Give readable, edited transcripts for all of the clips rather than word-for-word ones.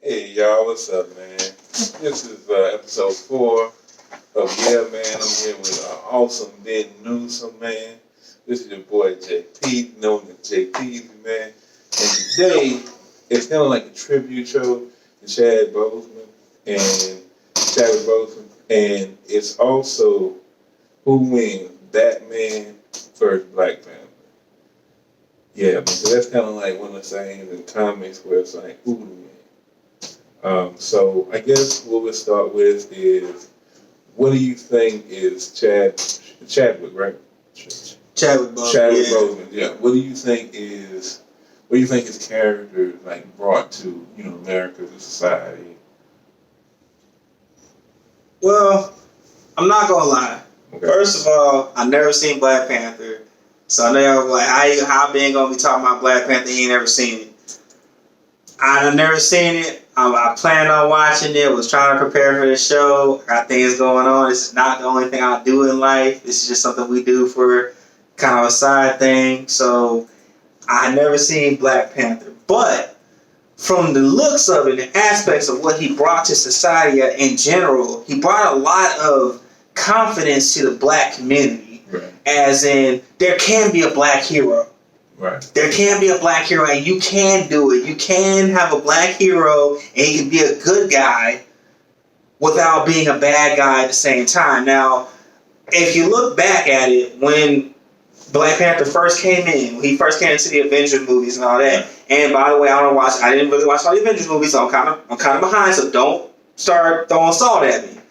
Hey y'all, what's up, man? This is episode 4 of Yeah, man. I'm here with awesome Ben Newsom, man. This is your boy JP, known as JP, man. And today, it's kind of like a tribute show to Chadwick Boseman, and it's also who wins Batman versus Black Panther. Yeah, because that's kind of like one of the sayings in comics where it's like, who wins? So I guess what we'll start with is, what do you think is Chadwick, right? Chadwick Boseman. Chadwick Boseman, yeah. What do you think his character like brought to America, to society? Well, I'm not gonna lie. Okay. First of all, I never seen Black Panther, so I know y'all like, how Ben gonna be talking about Black Panther? He ain't never seen it. I've never seen it. I planned on watching it. Was trying to prepare for the show. I got things going on. This is not the only thing I do in life. This is just something we do for kind of a side thing. So I had never seen Black Panther, but from the looks of it, the aspects of what he brought to society in general, he brought a lot of confidence to the black community. Right. As in, there can be a black hero. Right. There can be a black hero, and you can do it. You can have a black hero, and he can be a good guy without being a bad guy at the same time. Now, if you look back at it, when Black Panther first came in, when he first came into the Avengers movies and all that. And by the way, I didn't really watch all the Avengers movies, so I'm kind of behind. So don't start throwing salt at me.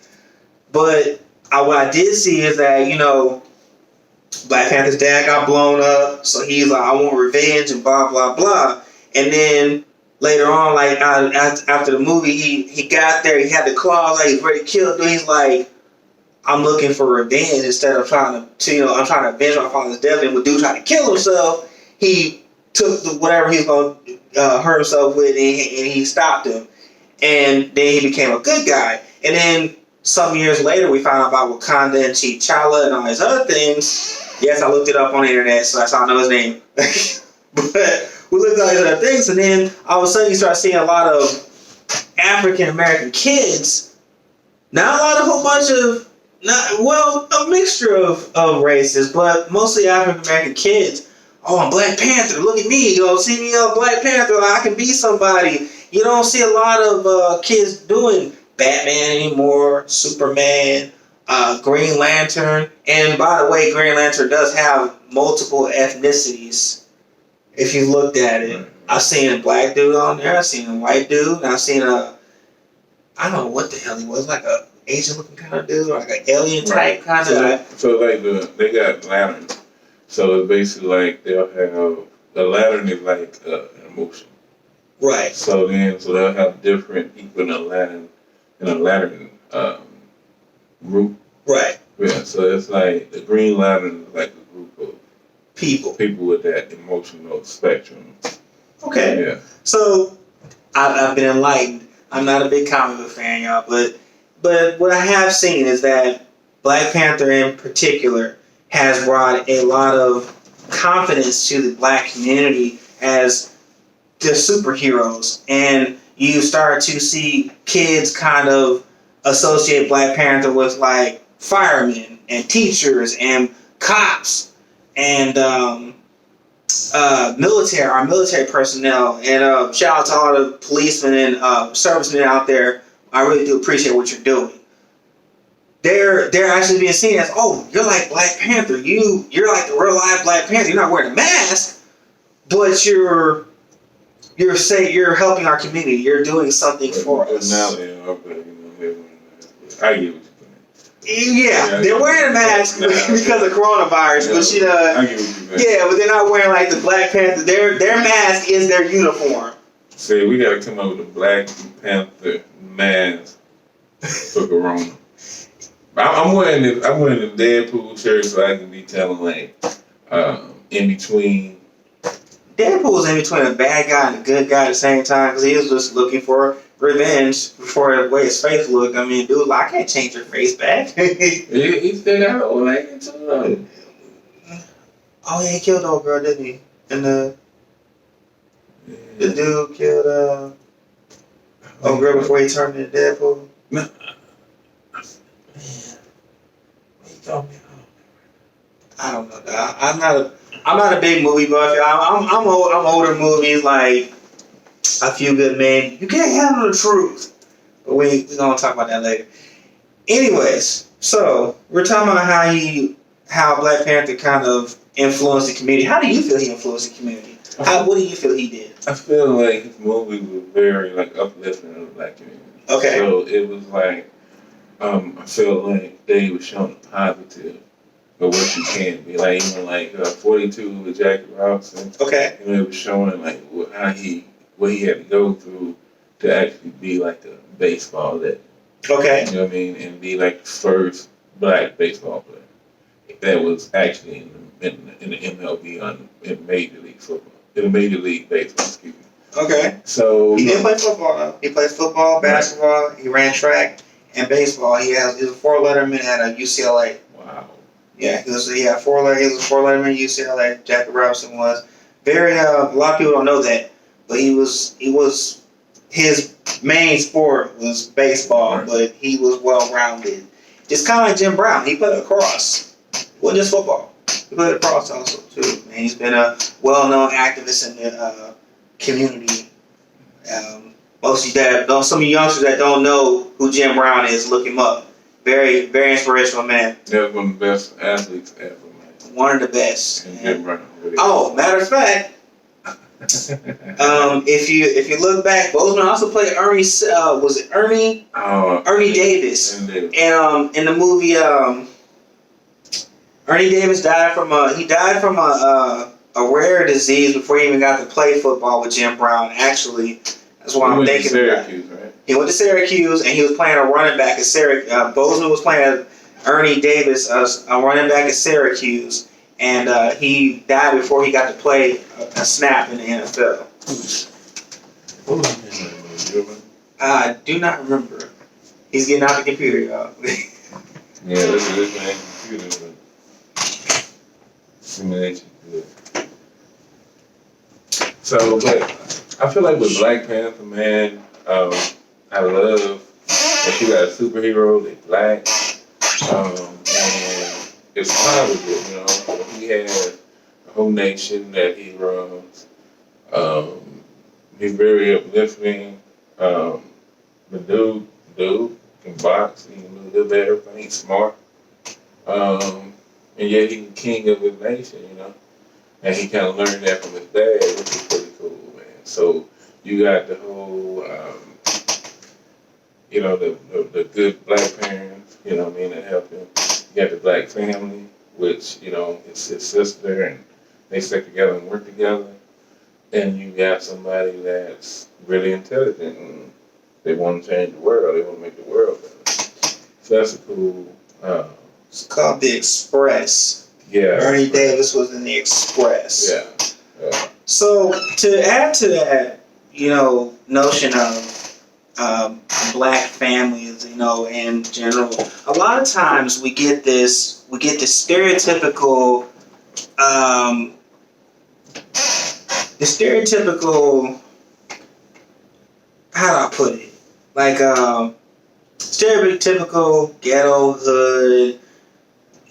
But what I did see is that Black Panther's dad got blown up, so he's like, I want revenge and blah blah blah. And then later on, like after the movie, he got there, he had the claws, like he's ready to kill. Then he's like, I'm looking for revenge instead of trying to I'm trying to avenge my father's death. And when dude tried to kill himself, he took whatever he was going to hurt himself with, and he stopped him. And then he became a good guy. And then some years later, we found out about Wakanda and T'Challa and all these other things. Yes, I looked it up on the internet, so that's how I know his name. But we looked at all these other things, and then all of a sudden you start seeing a lot of African American kids. Not a whole bunch of, a mixture of races, but mostly African American kids. Oh, I'm Black Panther. Look at me. See me on Black Panther. I can be somebody. You don't see a lot of kids doing Batman anymore, Superman, Green Lantern. And by the way, Green Lantern does have multiple ethnicities. If you looked at it, I've seen a black dude on there. I've seen a white dude. And I've seen I don't know what the hell he was, like a Asian looking kind of dude, or like an alien type kind of. So like they got lanterns. So it's basically like they'll have the lantern is like an emotion. Right. So they'll have different people in a lantern group. Right. Yeah. So it's like the Green Lantern is like a group of people with that emotional spectrum. Okay. Yeah. So I've been enlightened. I'm not a big comic book fan, y'all, but what I have seen is that Black Panther in particular has brought a lot of confidence to the black community as the superheroes. And you start to see kids kind of associate Black Panther with like firemen and teachers and cops and our military personnel. And shout out to all the policemen and servicemen out there. I really do appreciate what you're doing. They're actually being seen as, oh, you're like Black Panther. You're like the real live Black Panther. You're not wearing a mask, but you're helping our community. You're doing something for us. Now I get what you're saying. Yeah, they're wearing a mask because of coronavirus, but I get what you're saying. Yeah, but they're not wearing like the Black Panther. Their mask is their uniform. See, we gotta come up with a Black Panther mask for Corona. I'm wearing the Deadpool shirt so I can be telling like in between. Deadpool's in between a bad guy and a good guy at the same time because he was just looking for revenge for the way his face looked. I mean, dude, like, I can't change your face back. he still got an old lady too. Oh yeah, he killed the old girl, didn't he? And the dude killed Oh, girl, before he turned into Deadpool. No. Man, he told me. I don't know. I'm not a big movie buff. I'm older movies like A Few Good Men. You can't handle the truth. But we're gonna talk about that later. Anyways, so we're talking about how Black Panther kind of influenced the community. How do you feel he influenced the community? What do you feel he did? I feel like his movie was very like uplifting of the Black community. Okay. So it was like I felt like they were showing the positive of what you can be. Like even like 42 with Jackie Robinson. Okay. You know, it was showing like what he had to go through to actually be like a baseball legend. Okay. You know what I mean? And be like the first Black baseball player that was actually in the MLB in Major League Football. In Major League Baseball, excuse me. Okay. So he didn't play football though. He played football, basketball. He ran track and baseball. He was a 4-letterman at UCLA. Wow. Yeah, he was a 4-letterman at UCLA. Jackie Robinson was very. A lot of people don't know that, but he was his main sport was baseball, Right. but he was well rounded. Just kind of like Jim Brown. He played lacrosse. It wasn't just football. He played lacrosse also too. And he's been a well-known activist in the community. Most of you some of you youngsters that don't know who Jim Brown is, look him up. Very, very inspirational man. That was one of the best athletes ever, man. One of the best. And Jim Brown. Oh, matter of fact, if you look back, Boseman also played Ernie. Was it Ernie? Oh, Ernie Davis. And In the movie, Ernie Davis died from a rare disease before he even got to play football with Jim Brown. Actually, that's why I'm thinking about it. Syracuse, right? He went to Syracuse and he was playing a running back at Syracuse. Boseman was playing Ernie Davis, a running back at Syracuse, and he died before he got to play a snap in the NFL. What was his name? I do not remember. He's getting out the computer, y'all. Yeah, this man computer simulation good. So, but I feel like with Black Panther, man, I love that you got a superhero that's Black, and it's positive, you know. He has a whole nation that he runs. He's very uplifting. The dude can box, he can do everything, he's smart. And yet he's the king of his nation, you know. And he kind of learned that from his dad, which is pretty cool, man. So you got the whole, you know, the good Black parents, you know what I mean, that help him. You got the Black family, which, you know, it's his sister, and they stick together and work together. And you got somebody that's really intelligent, and they want to change the world. They want to make the world better. So that's a cool. It's called The Express. Yeah. Ernie Davis was in The Express. Yeah. So to add to that, you know, notion of Black families, you know, in general, a lot of times we get this stereotypical, how do I put it? Like, stereotypical ghetto hood,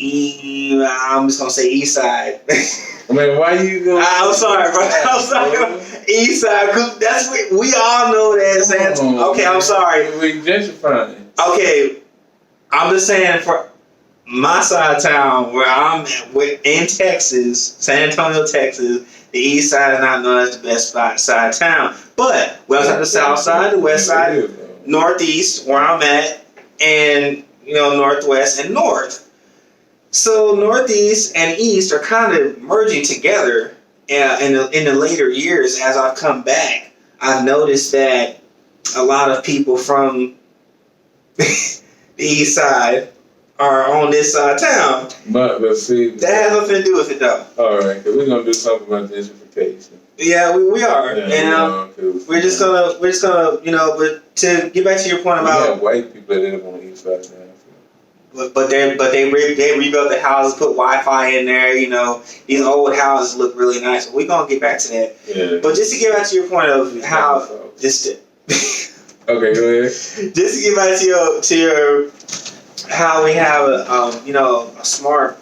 I'm just gonna say East Side. I mean, why you going? I'm sorry, bro. I'm sorry. East Side, because that's what we all know that. Saying, okay, I'm sorry. We gentrifying. Okay, I'm just saying for my side of town where I'm at, in Texas, San Antonio, Texas, the East Side is not known as the best side of town. But we also have the South Side, the West Side, Northeast, where I'm at, and you know, Northwest and North. So Northeast and East are kind of merging together in the later years. As I've come back, I've noticed that a lot of people from the East Side are on this side of town. But let's see. That has nothing to do with it, though. All right, because we're gonna do something about gentrification. Yeah, we are, Yeah, and we're just gonna, you know. But to get back to your point about, we have white people that live on the East Side now. but they rebuilt the houses, put Wi-Fi in there. You know, these old houses look really nice. We're gonna get back to that. Yeah. But just to get back to your point of how this, Okay, go ahead. Just to get back to your how we have a smart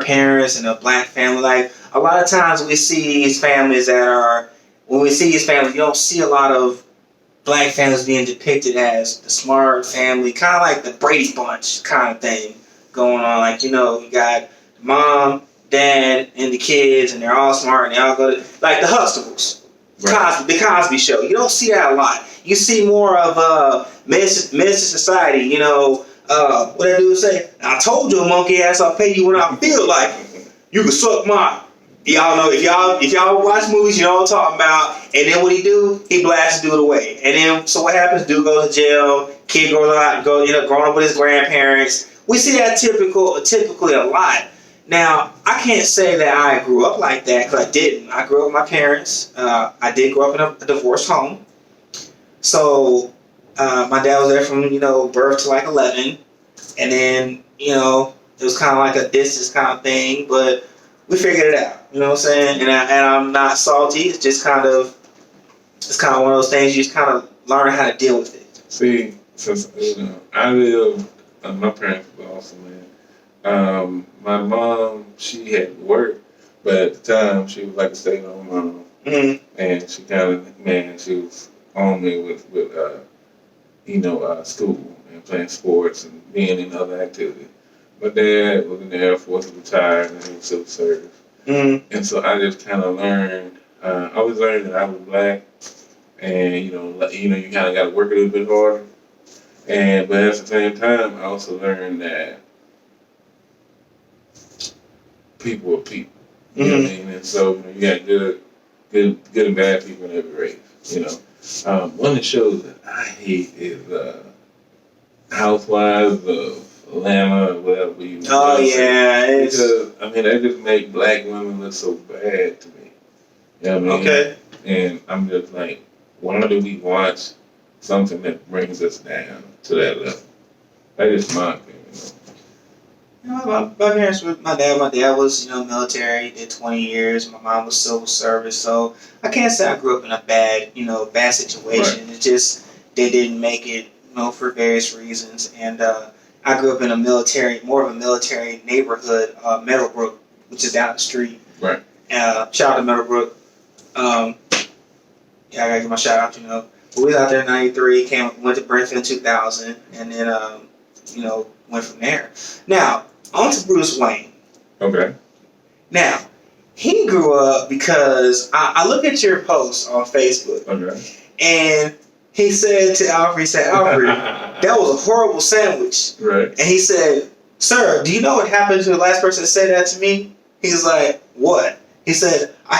parents and a black family. Like a lot of times we see these families when we see these families, you don't see a lot of black families being depicted as the smart family, kind of like the Brady Bunch kind of thing going on. Like, you got mom, dad, and the kids, and they're all smart, and they all go to, like the Huxtables, right. The Cosby Show. You don't see that a lot. You see more of Minister Society, what that dude say? I told you, monkey ass, I'll pay you when I feel like it. You can suck my. Y'all know if y'all watch movies, you know what I'm talking about. And then what he do? He blasts the dude away. And then so what happens? Dude goes to jail. Kid grows up, end up growing up with his grandparents. We see that typically a lot. Now I can't say that I grew up like that because I didn't. I grew up with my parents. I did grow up in a divorced home. So my dad was there from birth to like 11, and then it was kind of like a distance kind of thing, but we figured it out. You know what I'm saying? And I'm not salty. It's just kind of one of those things you just kind of learn how to deal with it. See, since I lived, my parents were awesome, man. My mom, she had to work, but at the time she was like a stay-at-home mom, and she kind of, she was on me with school and playing sports and being in other activities. My dad was in the Air Force, retired, and he was civil service. And so I just kind of learned, I always learned that I was black, and you kind of got to work a little bit harder. But at the same time, I also learned that people are people. You know what I mean? And so you got good and bad people in every race. One of the shows that I hate is Housewives of Atlanta or whatever you because they just make black women look so bad to me. You know what I mean? Okay. And I'm just like, why do we watch something that brings us down to that level? That's just my opinion. My parents were, my dad was, military, did 20 years. My mom was civil service. So I can't say I grew up in a bad situation. Right. It's just, they didn't make it, for various reasons. And I grew up in more of a military neighborhood, Meadowbrook, which is down the street. Right. Shout out to Meadowbrook. I gotta give my shout out, But we was out there in 93, went to Brentford in 2000, and then, went from there. Now, on to Bruce Wayne. Okay. Now, he grew up because I look at your post on Facebook. Okay. And he said to Alfred, Alfred, that was a horrible sandwich. Right. And he said, sir, do you know what happened to the last person that said that to me? He's like, what? He said, I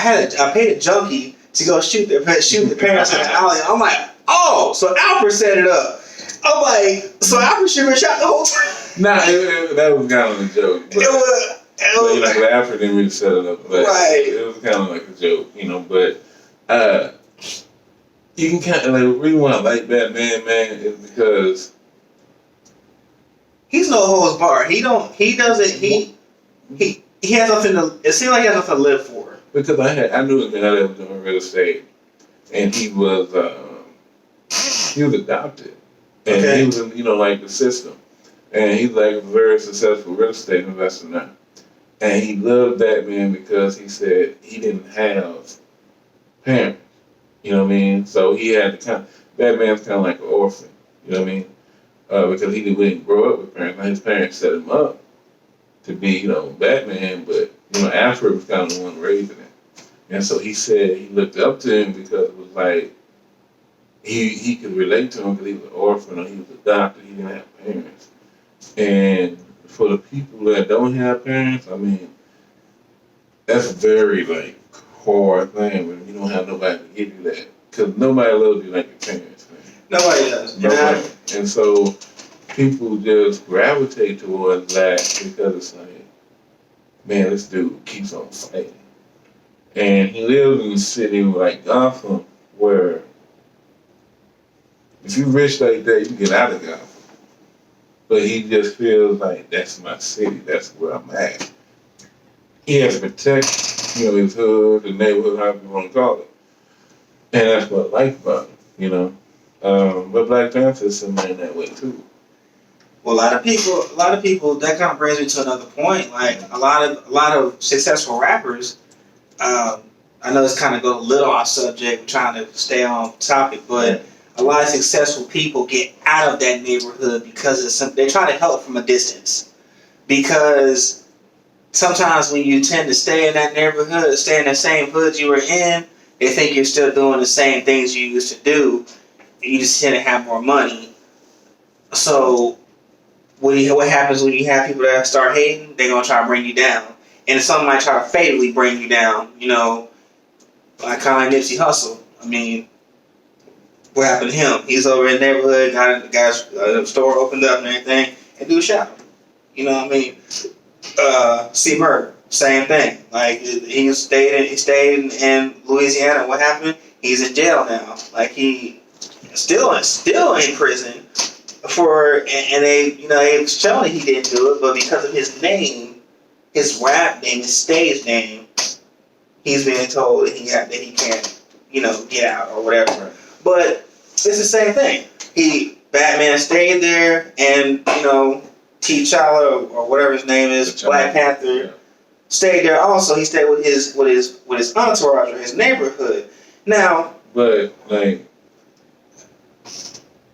paid a junkie to go shoot the parents in the alley. I'm like, oh, so Alfred set it up. I'm like, so Alfred should have been shot the whole time. Nah, that was kind of a joke. But Alfred didn't really set it up. Right. It was kind of like a joke, But you can kind of the reason why I like Batman, man, is because he's no holds barred. He has nothing it seems like he has nothing to live for. Because I knew a guy that was doing real estate, and he was adopted, and he was in the system, and he's like a very successful real estate investor now, and he loved Batman because he said he didn't have parents, you know what I mean? So he had Batman's kind of like an orphan, you know what I mean? Because he didn't grow up with parents. Now his parents set him up to be, Batman, but Alfred was kind of the one raising him. And so he said he looked up to him because it was like he could relate to him because he was an orphan or he was adopted. He didn't have parents. And for the people that don't have parents, I mean, that's a very hard thing when you don't have nobody to give you that. Because nobody loves you like your parents, man. Nobody does. Nobody. And so people just gravitate towards that because it's like, man, this dude keeps on fighting. And he lives in a city like Gotham where if you're rich like that, you can get out of Gotham. But he just feels like, that's my city, that's where I'm at. He has to protect, his hood, the neighborhood, however you want to call it. And that's what I like about him, But Black Panther is similar in that way too. Well, a lot of people. That kind of brings me to another point. Like a lot of successful rappers. I know it's kind of go a little off subject. We're trying to stay on topic, but a lot of successful people get out of that neighborhood because they try to help from a distance. Because sometimes when you tend to stay in that neighborhood, stay in the same hood you were in, they think you're still doing the same things you used to do. You just tend to have more money. So what happens when you have people that start hating? They're gonna try to bring you down, and some might try to fatally bring you down. You know, like kind of like Nipsey Hussle. I mean, what happened to him? He's over in the neighborhood, got a store opened up and everything, and dude shot him. You know what I mean? C. Murder, same thing. Like he stayed in Louisiana. What happened? He's in jail now. Like he still in prison for, and they showing he didn't do it, but because of his name, his rap name, his stage name, he's being told that he can't get out or whatever. Right. But it's the same thing. Batman stayed there, and T'Challa or whatever his name is, Black Panther, stayed there also. He stayed with his entourage or his neighborhood. Now, but like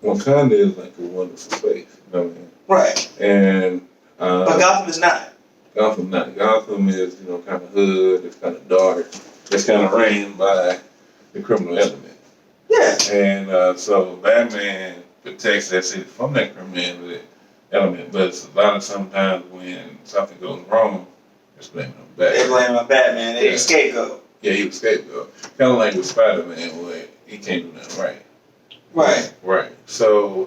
Wakanda is like a wonderful place, you know what I mean? Right. And but Gotham is not. Gotham not. Gotham is kind of hood. It's kind of dark. It's kind of ran by the criminal element. Yeah. And so Batman protects that city from that criminal element, but a lot of sometimes when something goes wrong, it's blaming on Batman. They blame on Batman. They scapegoat. Yeah, he was scapegoat. Kind of like with Spider-Man, where he can't do nothing right. Right. So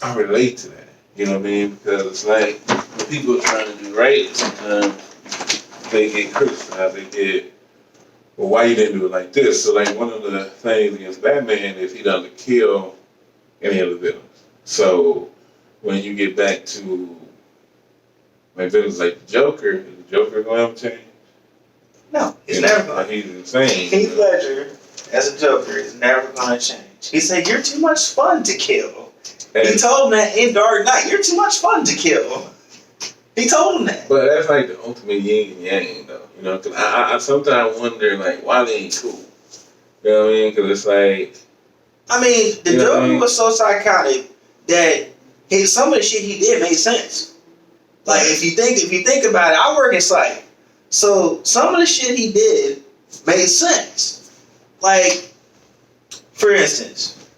I relate to that. You know what I mean? Because it's like when people are trying to do right, sometimes they get criticized. They get, well, why you didn't do it like this? So like one of the things against Batman is he doesn't kill any of the villains. So when you get back to like villains like the Joker, is the Joker going to ever change? No, he's never going to. He's insane. Heath Ledger as a Joker is never going to change. He said, "You're too much fun to kill." And he told him that in Dark Knight, "You're too much fun to kill." He told him that. But that's like the ultimate yin and yang, though. You know, because I sometimes wonder, like, why they ain't cool. You know what I mean? Because it's like, the Joker was so psychotic that some of the shit he did made sense. Like if you think about it, I work in psych, so some of the shit he did made sense. Like, for instance,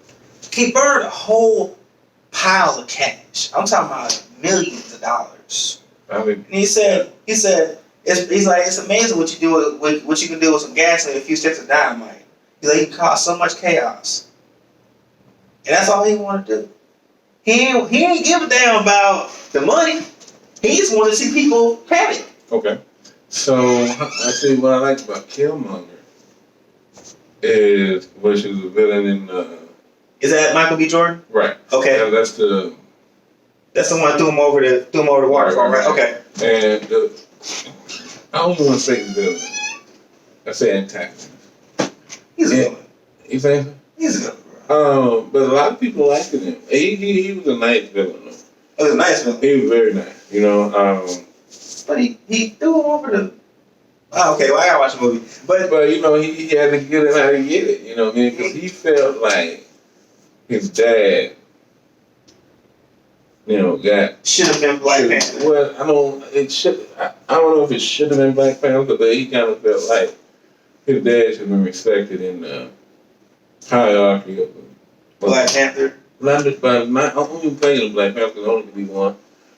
he burned a whole pile of cash. I'm talking about millions of dollars. And he said, it's amazing what you do with what you can do with some gas and a few sticks of dynamite. He's like, you can cause so much chaos, and that's all he wanted to do. He ain't give a damn about the money. He just wanted to see people panic. Okay. So I see what I like about Killmonger is when she was a villain in. Is that Michael B. Jordan? Right. Okay. That's the one who threw him over the waterfall, right? Okay. And I don't even want to say villain. I say antagonist. He's a villain. You think so? He's a villain. But a lot of people liked him. He was a nice villain, though. He was a nice villain. He was very nice, But he threw him over the. Oh, okay. Well, I gotta watch the movie. But he had to get it how to get it. You know what I mean? Because he felt like his dad, got should have been Black Panther. Well, I don't know if it should have been Black Panther, but he kind of felt like his dad should have been respected in the hierarchy of Black Panther. I'm only thinking of Black Panther because only could be one.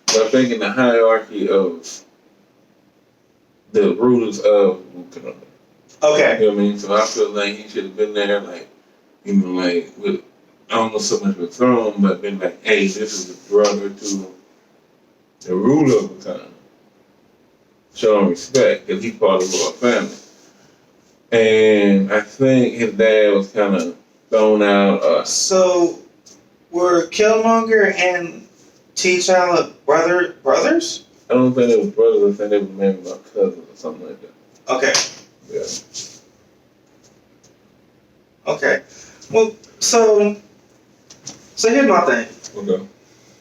But I'm thinking the hierarchy of the rulers of Wakanda. Okay. You know what I mean? So I feel like he should have been there, with, I don't know so much with throne, but been like, hey, this is the brother to the ruler of Wakanda. Show him respect because he's part of the royal family. And I think his dad was kind of thrown out. So, were Killmonger and T'Challa brothers? I don't think they were brothers. I think they were maybe about cousins or something like that. Okay. Yeah. Okay. Well, so here's my thing. Okay.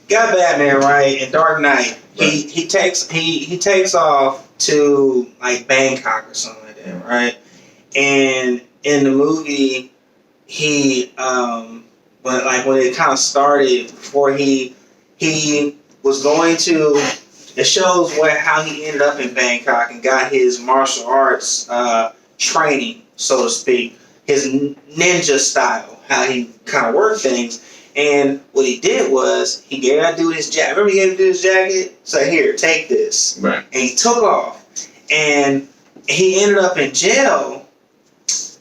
Got Batman right in Dark Knight. Right. He takes off to like Bangkok or something like that, right? And in the movie, he when it kind of started before he was going to. It shows how he ended up in Bangkok and got his martial arts training, so to speak, his ninja style, how he kind of worked things. And what he did was he gave that dude his jacket. Remember he gave him his jacket? So here, take this. Right. And he took off. And he ended up in jail.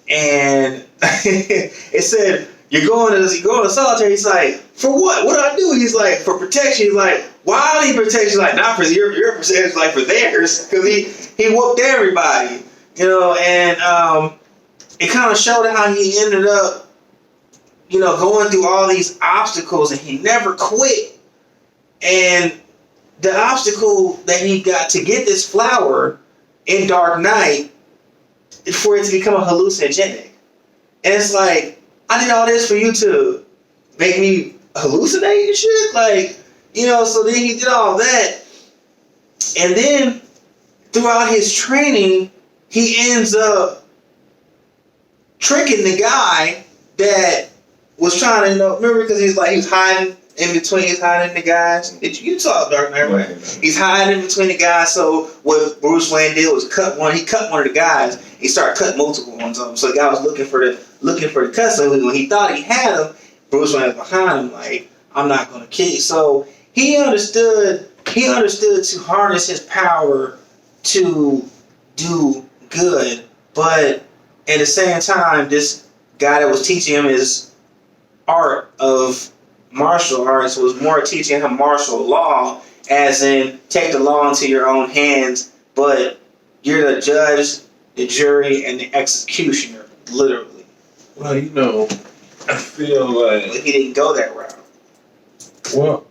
And it said, you're going to solitary. He's like, for what? What do I do? He's like, for protection. He's like, why do he protect? He's like, not for your protection, it's like for theirs. Because he whooped everybody. You know, and it kind of showed how he ended up, you know, going through all these obstacles, and he never quit. And the obstacle that he got to get this flower in Dark Knight for it to become a hallucinogenic. And it's like, I did all this for you to make me hallucinate and shit? Like, you know, so then he did all that. And then throughout his training, he ends up tricking the guy that was trying to, you know, remember, because he was hiding in between, he's hiding the guys. You saw Dark Knight, right? He's hiding in between the guys. So what Bruce Wayne did was he cut one of the guys. He started cutting multiple ones of them. So the guy was looking for the cut. So when he thought he had him, Bruce Wayne was behind him, like, I'm not gonna kill you. So he understood to harness his power to do good, but at the same time, this guy that was teaching him his art of martial arts was more teaching him martial law, as in take the law into your own hands, but you're the judge, the jury, and the executioner, literally. Well, you know, I feel like... But he didn't go that route. Well,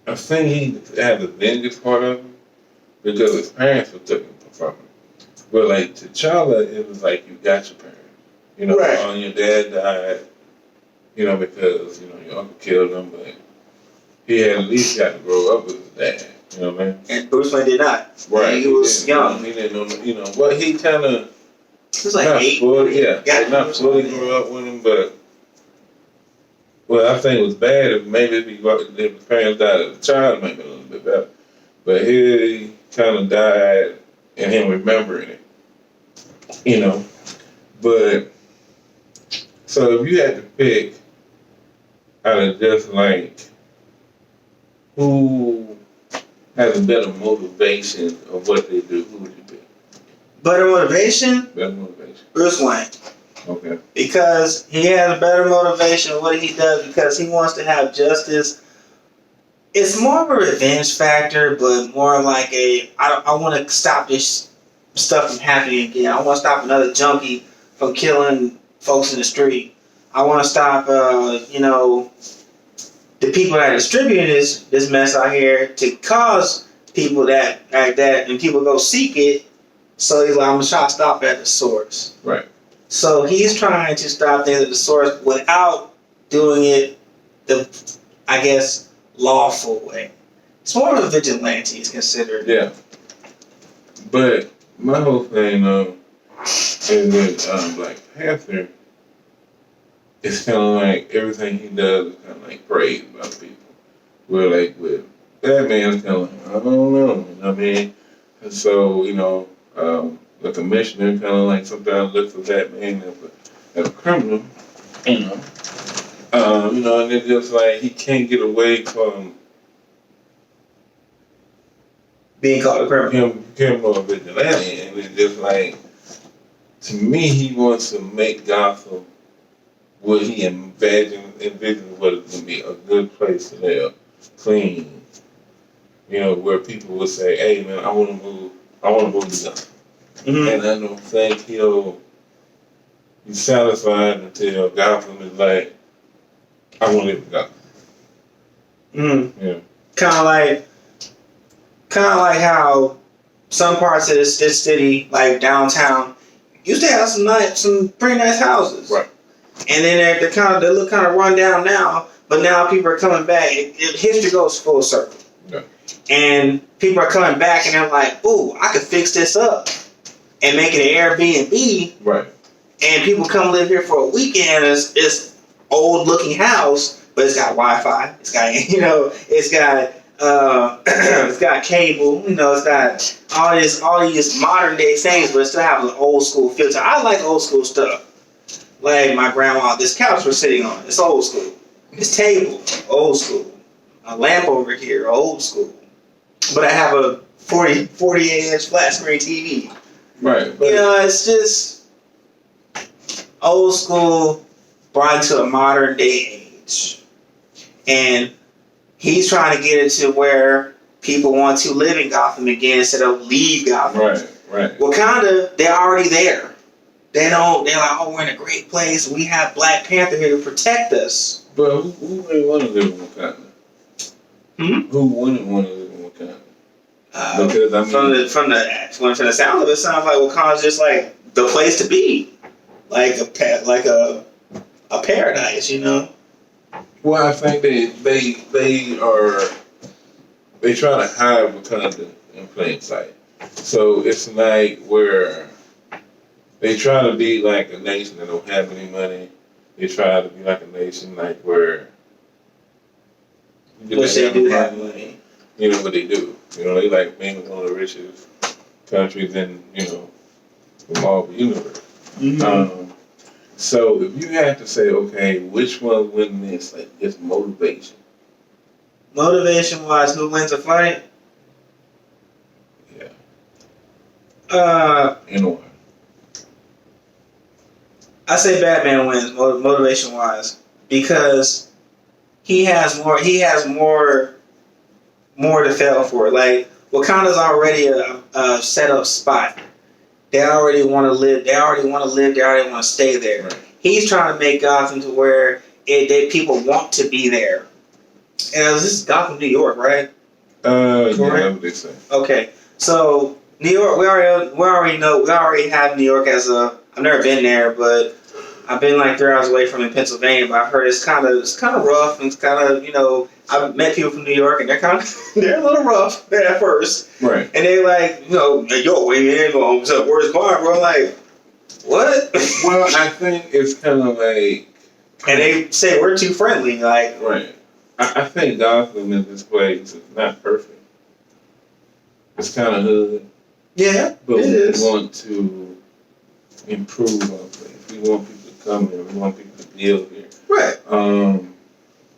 I think he had the vengeance part of him because his parents were taken from him. But like T'Challa, it was like you got your parents. You know, right. Your dad died, you know, because, you know, your uncle killed him, but he had at least got to grow up with his dad. You know what I mean? And Bruce Wayne did not. Right. He was young. He didn't know, you know, well, he kind of... He was like 8. Not fully grew up with him, but... Well, I think it was bad if his parents died as a child, maybe a little bit better. But he kind of died and him remembering it, you know. But, so if you had to pick out of just like who has a better motivation of what they do, who would you pick? Better motivation? Better motivation. Bruce Wayne. Okay. Because he has a better motivation of what he does, because he wants to have justice. It's more of a revenge factor, but more like I want to stop this stuff from happening again. I want to stop another junkie from killing folks in the street. I want to stop, you know, the people that are distributing this mess out here to cause people that like that, and people go seek it. So he's like, I'm going to try to stop at the source. Right. So he's trying to stop things at the source without doing it the, I guess, lawful way. It's more of a vigilante, it's considered. Yeah. But my whole thing, is with Black Panther, it's kind of like everything he does is kind of like praised by people. Where like with Batman, it's kind of like, I don't know, you know what I mean? And so, you know, the commissioner kind of like sometimes looks at Batman as a criminal, you know. You know, and it's just like he can't get away from being called a criminal. Him more vigilante, and it's just like, to me, he wants to make Gotham what he envisions what it's going to be, a good place to live, clean, you know, where people will say, hey man, I want to move to Gotham. Mm-hmm. And I don't think he'll be satisfied until Gotham is like, I want to live in Gotham. Mm-hmm. Yeah. Kind of like how some parts of this city, like downtown, used to have some pretty nice houses. Right. And then they look kind of run down now, but now people are coming back. History goes full circle. Yeah. And people are coming back and they're like, ooh, I could fix this up and make it an Airbnb. Right. And people come live here for a weekend. It's old looking house, but it's got Wi-Fi. It's got, it's got it's got cable. It's got all these modern day things, but it still has an old school feel to it. I like old school stuff. Like my grandma, this couch we're sitting on, it's old school. This table, old school. A lamp over here, old school. But I have a 48-inch flat screen TV. Right. It's just old school brought to a modern day age. And he's trying to get it to where people want to live in Gotham again instead of leave Gotham. Right. Wakanda, they're already there. They're like, oh, we're in a great place. We have Black Panther here to protect us. But who wouldn't want to live in Wakanda? Who wouldn't want to live in Wakanda? Because from the sound of it, sounds like Wakanda's just like the place to be, like a paradise, Well, I think they try to hide Wakanda in plain sight. So it's like where they try to be like a nation that don't have any money. They try to be like a nation like where which they do have money. You know what they do. They like being one of the richest countries in the Marvel universe. Mm-hmm. So if you had to say, okay, which one win this? Like, it's motivation. Motivation-wise, who wins a fight? Yeah. In order. I say Batman wins motivation-wise because he has more to fail for. Like Wakanda's already a set up spot. They already want to live. They already want to stay there. Right. He's trying to make Gotham to where people want to be there. And this is Gotham, New York, right? Yeah, that's what they say. Okay, so New York, we already have New York as a. I've never been there, but I've been like 3 hours away from in Pennsylvania. But I've heard it's kind of rough and it's kind of I've met people from New York and they're a little rough at first. Right. And they're like, yo, we ain't going to where's Bar, bro? Like, what? Well, I think it's kind of like, and they say we're too friendly, like. Right. I think Gotham in this place is not perfect. It's kind of hood. Yeah, but we want to improve our place. We want people to come here. We want people to live here. Right.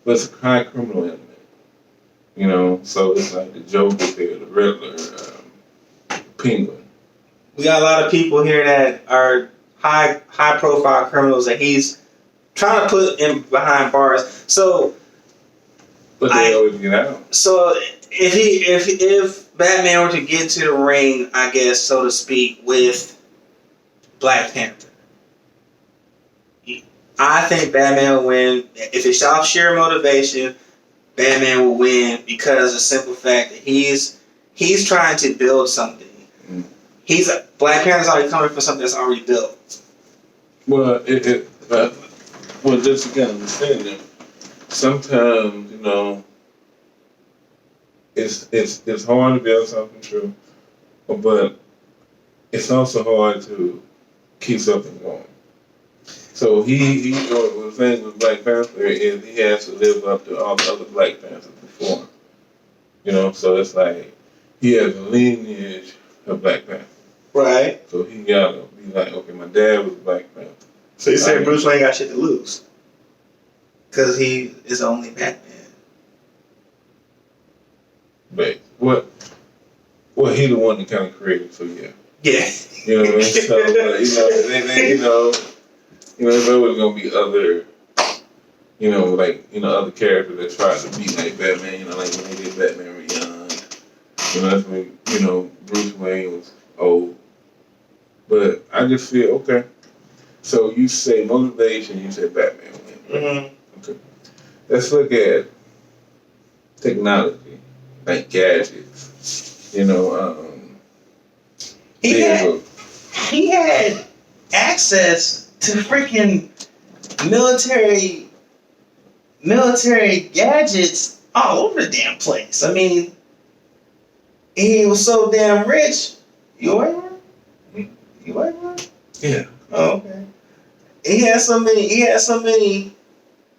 But it's a high criminal element. So it's like the Joker here, the Riddler, Penguin. We got a lot of people here that are high profile criminals that he's trying to put in behind bars. So, but they always get out. So if Batman were to get into the ring, I guess so to speak, with Black Panther, I think Batman will win. If it's off sheer motivation, Batman will win because of the simple fact that he's trying to build something. Black Panther's already coming for something that's already built. Well, just again, understanding. Sometimes it's hard to build something true, but it's also hard to keep something going. So the thing with Black Panther is he has to live up to all the other Black Panthers before him. So it's like he has a lineage of Black Panther. Right. So he gotta be like, okay, my dad was a Black Panther. So you say Bruce Wayne got shit to lose? Because he is only Batman. But what he the one that kind of created, so yeah. Yeah. You know what I mean? So, there's always gonna be other, other characters that try to be like Batman. Like when they did Batman Beyond. That's when Bruce Wayne was old. But I just feel okay. So you say motivation, you say Batman win. Mm-hmm. Okay. Let's look at technology, like gadgets. He had access to freaking military gadgets all over the damn place. I mean, he was so damn rich. You white one? You white one? Yeah. Oh, okay. He had so many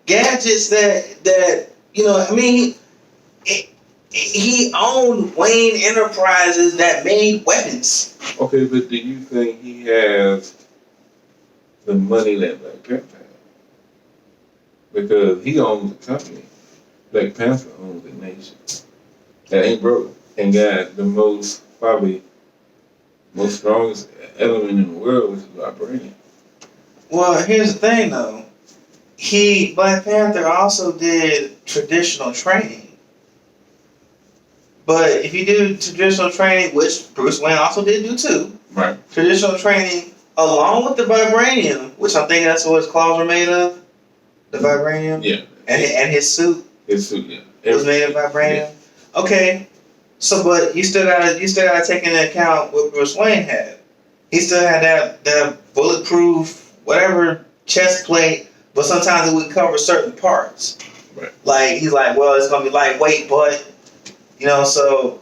gadgets that you know. I mean, he owned Wayne Enterprises that made weapons. Okay, but do you think he has the money that Black Panther has? Because he owns the company. Black Panther owns the nation. That ain't broke. And got the probably most strongest element in the world, which is vibranium. Well, here's the thing though. Black Panther also did traditional training. But if you do traditional training, which Bruce Wayne also did do too, right? Traditional training along with the vibranium, which I'm thinking that's what his claws were made of, the vibranium. Yeah. And his suit. His suit, yeah. It was made of vibranium. Yeah. Okay. So, but you still gotta take into account what Bruce Wayne had. He still had that bulletproof whatever chest plate, but sometimes it would cover certain parts. Right. Like he's like, well, it's gonna be lightweight, but you know, so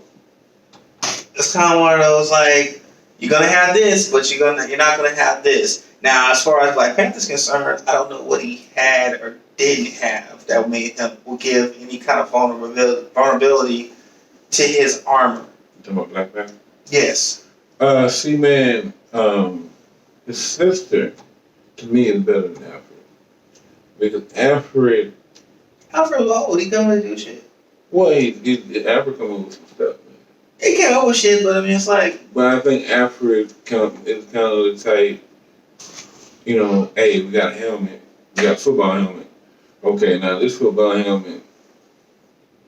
it's kind of one of those like you're gonna have this, but you're not gonna have this. Now, as far as Black Panther's concerned, I don't know what he had or didn't have that would give any kind of vulnerability to his armor. You talking about Black Panther? Yes. See, man, his sister to me is better than Alfred because Alfred old. He couldn't really do shit. Well, Alfred come up with some stuff, man. He came up with shit, but I mean, it's like. But I think Alfred is kind of the type. You know, hey, we got a helmet. We got a football helmet. Okay, now this football helmet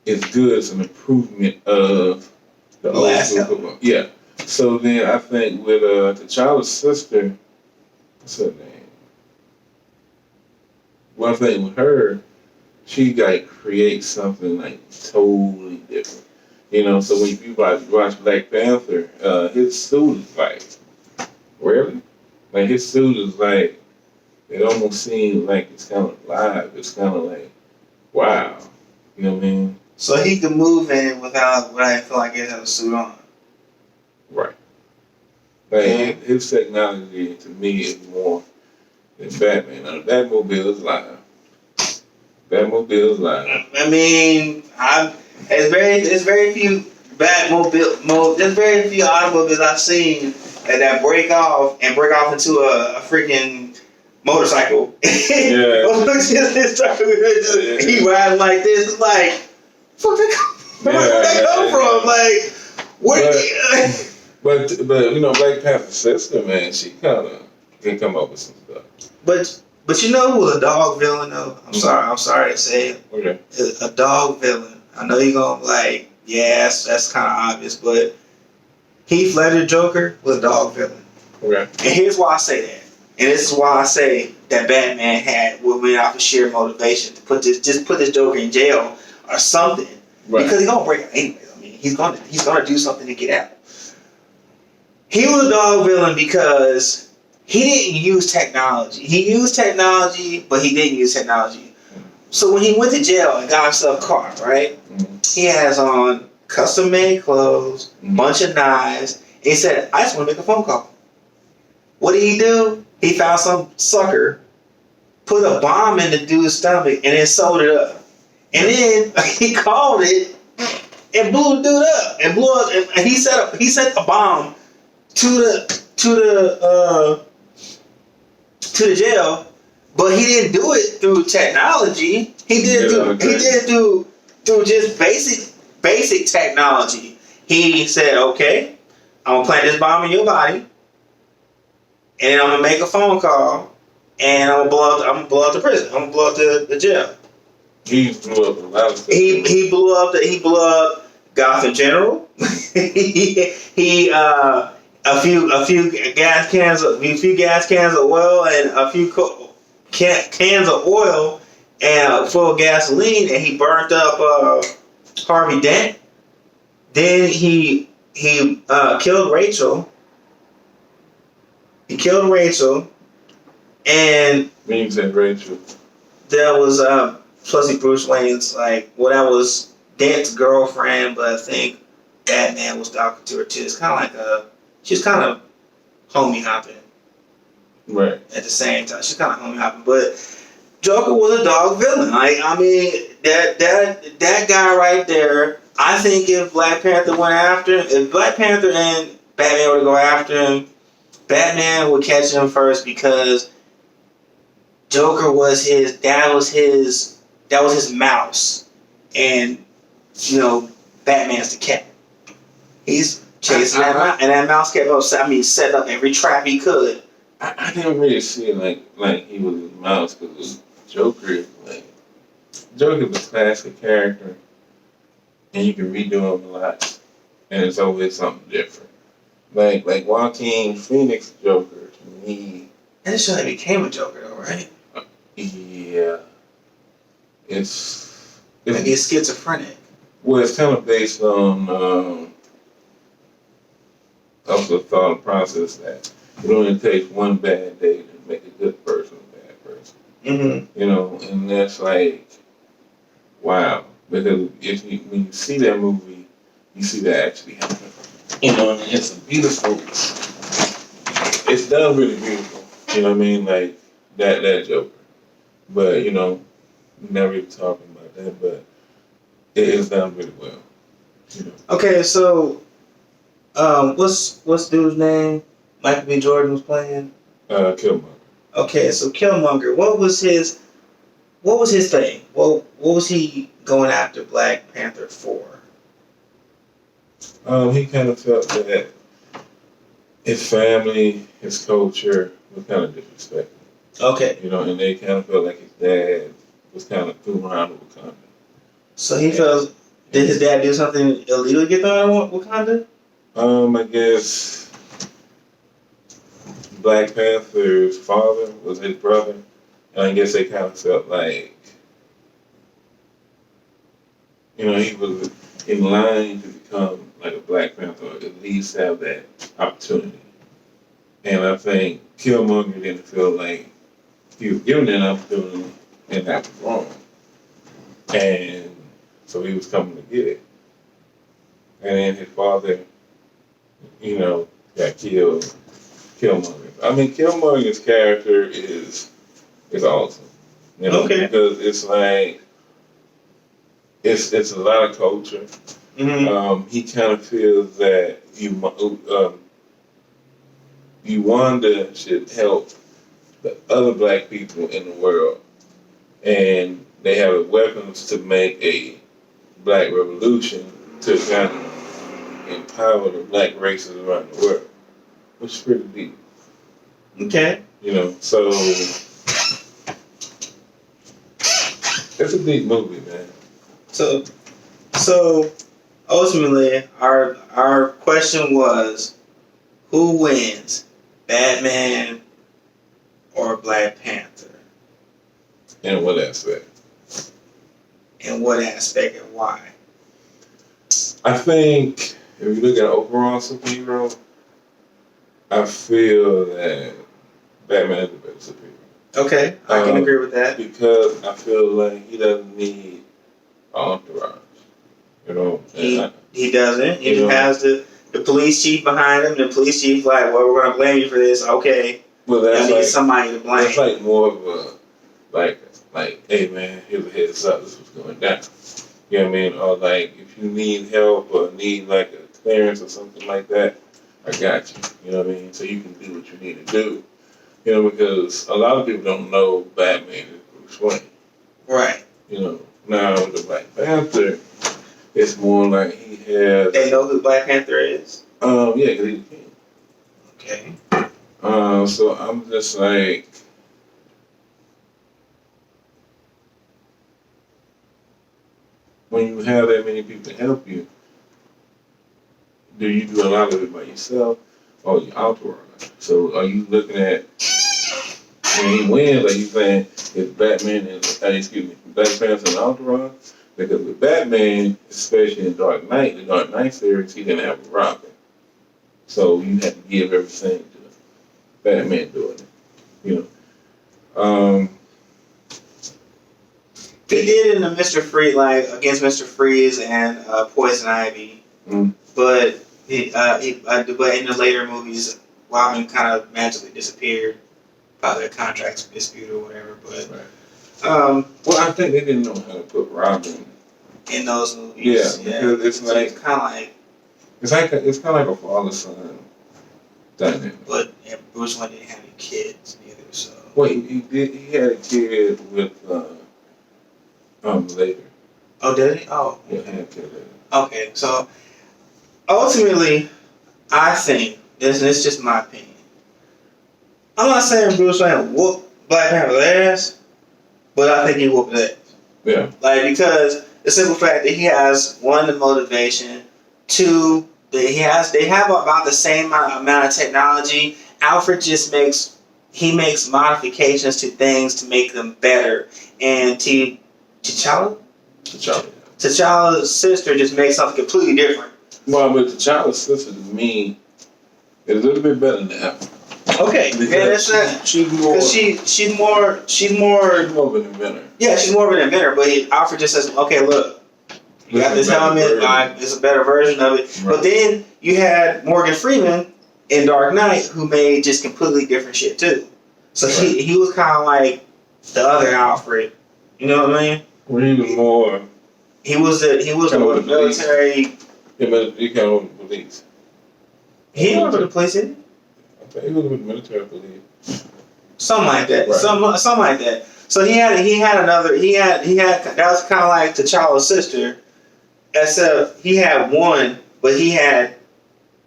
is good. It's an improvement of the old school football. Yeah. So then I think with T'Challa's sister, what's her name? One thing with her, she like creates something like totally different. You know, so when you watch Black Panther, his suit is like, really? Like his suit is like, it almost seems like it's kind of live. It's kind of like, wow. You know what I mean? So he could move in it without I feel like he has a suit on. Right. Like his technology to me is more than Batman. Now the Batmobile is live. Batmobile is live. I mean, there's very few there's very few automobiles I've seen that break off into a freaking motorcycle. Yeah. He riding like this. It's like, where'd that come from? Like, where? But you know, Black Panther's sister, man, she kind of can come up with some stuff. But you know who a dog villain though? I'm sorry to say it. Okay. A dog villain. I know you're gonna like, yes, that's kind of obvious, but Heath Ledger Joker was a dog villain. Okay. And here's why I say that. And this is why I say that Batman went off of sheer motivation to put this Joker in jail or something. Right. Because he's gonna break out anyway. I mean, he's gonna do something to get out. He was a dog villain because he didn't use technology. He used technology, but he didn't use technology. So when he went to jail and got himself caught, right? Mm-hmm. He has on custom-made clothes, bunch of knives. And he said, I just want to make a phone call. What did he do? He found some sucker, put a bomb in the dude's stomach, and then sewed it up. And then he called it and blew the dude up. And blew up. And he set a bomb to the jail, but he didn't do it through technology. He did it through just basic technology. He said, "Okay, I'm gonna plant this bomb in your body, and then I'm gonna make a phone call, and I'm gonna blow up the prison. I'm gonna blow up the jail." He blew up a lot of stuff. He blew up Gotham General. he a few gas cans of oil and a few cans of oil and full of gasoline, and he burnt up Harvey Dent. Then he killed Rachel. He killed Rachel, And When you said Rachel. there was supposedly Bruce Wayne's like, well, that was Dent's girlfriend, but I think Batman was talking to her too. It's kind of like she's kind of homie hopping. Right. At the same time, she's kind of homie hopping, but Joker was a dog villain. Like, I mean, that guy right there. I think if Black Panther went after him, if Black Panther and Batman were to go after him, Batman would catch him first because Joker was that was his mouse, and Batman's the cat. He's chasing that mouse, and that mouse kept setting up every trap he could. I didn't really see it like he was a mouse because Joker Joker's a classic character, and you can redo him a lot, and it's always something different. Like Joaquin Phoenix Joker to me. And this show that became a Joker though, right? Yeah, it's like he's schizophrenic. Well, it's kind of based on also the thought process that it only takes one bad day to make a good person a bad person. Mm-hmm. And that's like, wow. Because when you see that movie, you see that actually happen. And it's a beautiful. It's done really beautiful. You know what I mean? Like that Joker. But we're not really talking about that. But it is done really well. Okay, so what's dude's name? Michael B. Jordan was playing. Killmonger. Okay, so Killmonger. What was his thing? What was he going after Black Panther for? He kind of felt that his family, his culture was kind of disrespected. Okay. And they kind of felt like his dad was kind of thrown around Wakanda. So he felt, did his dad do something illegal to get thrown around Wakanda? I guess Black Panther's father was his brother, and I guess they kind of felt like, he was in line to become like a Black Panther, or at least have that opportunity. And I think Killmonger didn't feel like he was given that opportunity, and that was wrong. And so he was coming to get it. And then his father, got killed. Killmonger. I mean, Killmonger's character is awesome. Okay. Because it's like it's a lot of culture. Mm-hmm. He kind of feels that Uganda should help the other black people in the world, and they have weapons to make a black revolution to kind of empower the black races around the world, which is pretty deep. Okay. So it's a deep movie, man. So ultimately, our question was, who wins, Batman or Black Panther? In what aspect? In what aspect and why? I think if you look at overall superhero, I feel that Batman is the better superhero. Okay, I can agree with that. Because I feel like he doesn't need an entourage. He doesn't. He has the police chief behind him. The police chief like, well, we're gonna blame you for this. Okay. Well, that's like somebody to blame. It's like more of a like, hey man, here's a heads up. This was going down. You know what I mean? Or like, if you need help or need like a clearance or something like that, I got you. You know what I mean? So you can do what you need to do. Because a lot of people don't know Batman is Bruce Wayne. Right. Now the Black Panther, it's more like he has. They know who Black Panther is? Yeah, because he's the king. Okay. So I'm just like, when you have that many people to help you, do you do a lot of it by yourself or your entourage? So are you looking at when he wins, are you saying it's Batman and Black Panther and entourage? Because with Batman, especially in the Dark Knight series, he didn't have a Robin. So you have to give everything to Batman doing it. He did in the Mr. Freeze, like against Mr. Freeze and Poison Ivy, but but in the later movies, Robin kind of magically disappeared, probably a contract dispute or whatever. But well, I think they didn't know how to put Robin in those movies. Yeah, because it's so like kind of like it's kind of like a father-son dynamic. But Bruce Wayne didn't have any kids neither, so. Well, he had a kid with later. Oh, did he? Oh. Yeah, he had a kid later. Okay, so ultimately, I think this is just my opinion. I'm not saying Bruce Wayne whooped Black Panther's ass, but I think he whooped it. Yeah. Like, because the simple fact that he has, one, the motivation, two, that they have about the same amount of technology. Alfred just makes modifications to things to make them better, and T'Challa's sister just makes something completely different. Well, but T'Challa's sister to me is a little bit better than that. Okay, because she's more of an inventor. Yeah, she's more of an inventor. But Alfred just says, "Okay, look, you got this helmet. It's a better version of it." Right. But then you had Morgan Freeman in Dark Knight, who made just completely different shit too. So right. he was kind of like the other Alfred. You know what I mean? Well, he was more. He was the military. Yeah, but he kind of with the police. He didn't work with the police, did he? He was with the military, I believe. Something like that. Right. Something like that. So he had that was kind of like T'Challa's sister, except he had one, but he had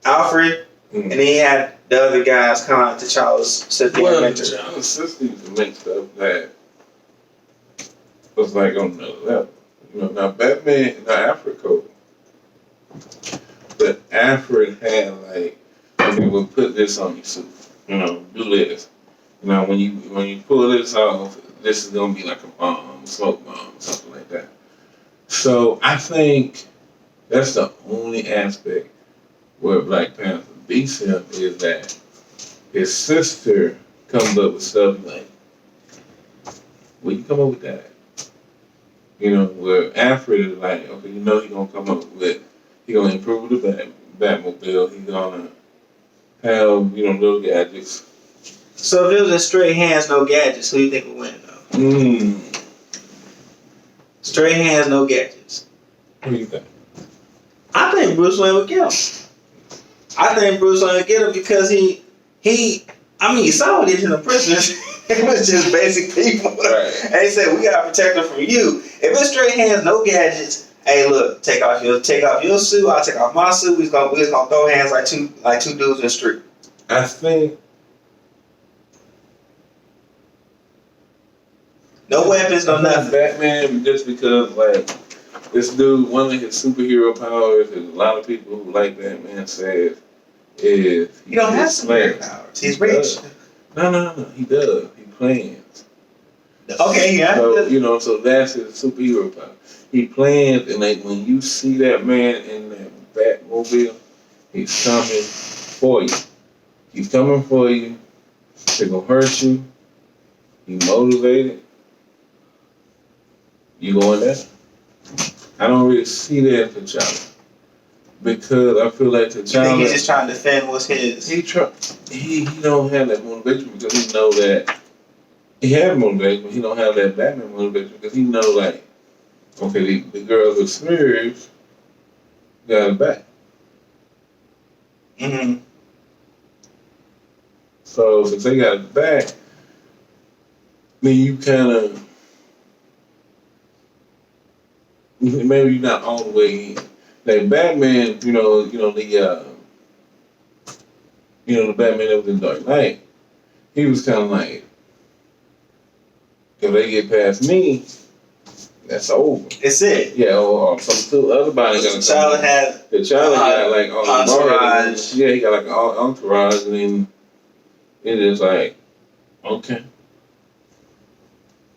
Alfred, and then he had the other guys kind of like T'Challa's sister. Well, T'Challa's sister used to make stuff that was like on another level. You know, now Batman, not Alfred code, but Alfred had like, okay, we'll put this on your suit. You know, do this. You know, when you pull this off, this is gonna be like a bomb, smoke bomb, something like that. So I think that's the only aspect where Black Panther beats him is that his sister comes up with stuff like, where you come up with that? You know, where Alfred is like, okay, you know, he's gonna come up with, he's gonna improve the Batmobile, he's gonna have, you know, little gadgets. So if it was a straight hands, no gadgets, who do you think would win though? Straight hands, no gadgets. What do you think? I think Bruce Wayne would get him. I think Bruce Wayne would get him because he you saw what he did in the prisoners. It was just basic people. Right. And he said, we gotta protect them from you. If it's straight hands, no gadgets, hey look, take off your suit, I'll take off my suit, we just gonna throw hands like two dudes in the street. I think no weapons, no nothing. Batman, just because like this dude, one of his superhero powers, and a lot of people who like Batman says is he don't have superhero powers. He's rich. No, he does. He plans. Okay, yeah. So you know, so that's his superhero power. He plans, and like when you see that man in that Batmobile, he's coming for you. He's coming for you. They're gonna hurt you. He's motivated. You going there? I don't really see that for T'Challa. Because I feel like T'Challa... You think he's just trying to defend what's his? He don't have that motivation because he know that... He has motivation, but he don't have that Batman motivation because he know like, okay, the girls with smears got it back. Mm-hmm. So since they got it back, then you kind of... Maybe you're not all the way in. Like Batman, the Batman that was in Dark Knight, he was kind of like, if they get past me, that's over. It's it. Yeah, or some other body gonna come. The child got like entourage. Yeah, he got like an entourage, and then it is like, okay,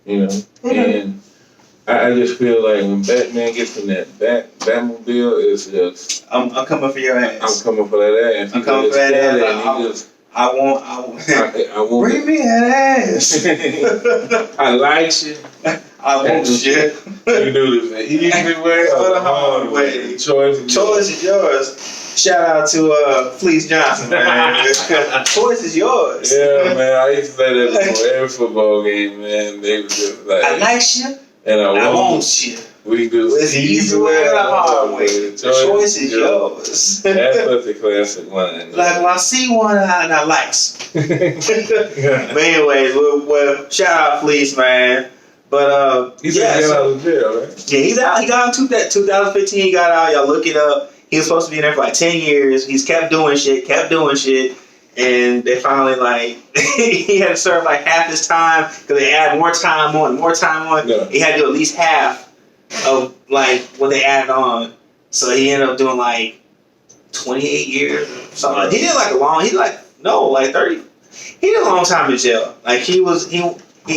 and. I just feel like when Batman gets in that Batmobile, it's just... I'm coming for your ass. I'm coming for that ass. I'm coming for that ass. I want. Bring me that ass. I like shit. I want shit. You do this the easy way or the hard way. The choice is yours. Shout out to Fleece Johnson, man. Choice is yours. Yeah, man. I used to say that before every football game, man. They was just like, I like shit. And I want shit. We do it's the easy way or the hard way. The choice is yours. That's such a classic line. Like, when I see one, I likes. But anyways, well, shout out Fleece, man. But he's out of jail, right? Yeah, he's out. He got in 2015. He got out. Y'all look it up. He was supposed to be in there for like 10 years. He's kept doing shit, and they finally he had to serve like half his time because they add more time on. Yeah. He had to do at least half of like what they added on. So he ended up doing like 28 years or something. He did like 30. He did a long time in jail. Like he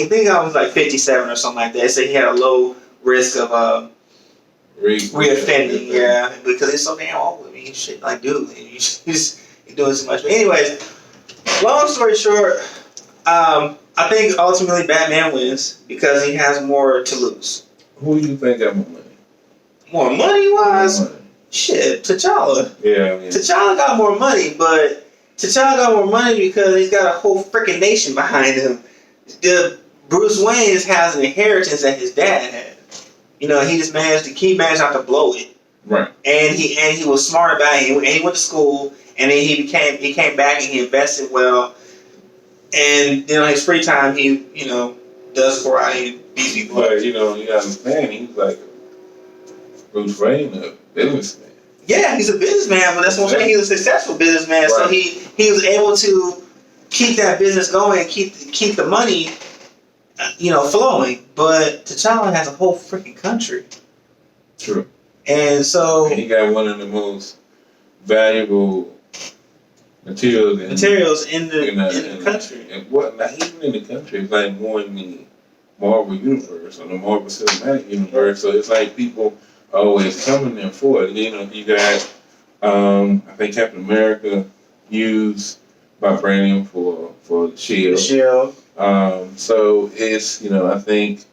think I was like 57 or something like that. So he had a low risk of reoffending. Yeah, because he's so damn old. I mean, shit, like dude, he's doing so much. But anyways, long story short, I think ultimately Batman wins because he has more to lose. Who do you think got more money? More money-wise? Shit, T'Challa. Yeah, I mean, T'Challa got more money, but T'Challa got more money because he's got a whole freaking nation behind him. Bruce Wayne has an inheritance that his dad had. You know, he managed not to blow it. Right. And he was smart about it. And he went to school, and then he came back and he invested well. And then on his free time, he does karate and beats people. But you got to understand, he's like Bruce Wayne, a businessman. Yeah, he's a businessman, but that's what I'm saying. He's a successful businessman, right. So he was able to keep that business going and keep the money, flowing. But T'Challa has a whole freaking country. True. And so he got one of the most valuable materials in the country. And what? Not even in the country. It's like more in the Marvel universe or the Marvel Cinematic universe. So it's like people are always coming there for it. You got I think Captain America used vibranium for the shield. The shield. So it's I think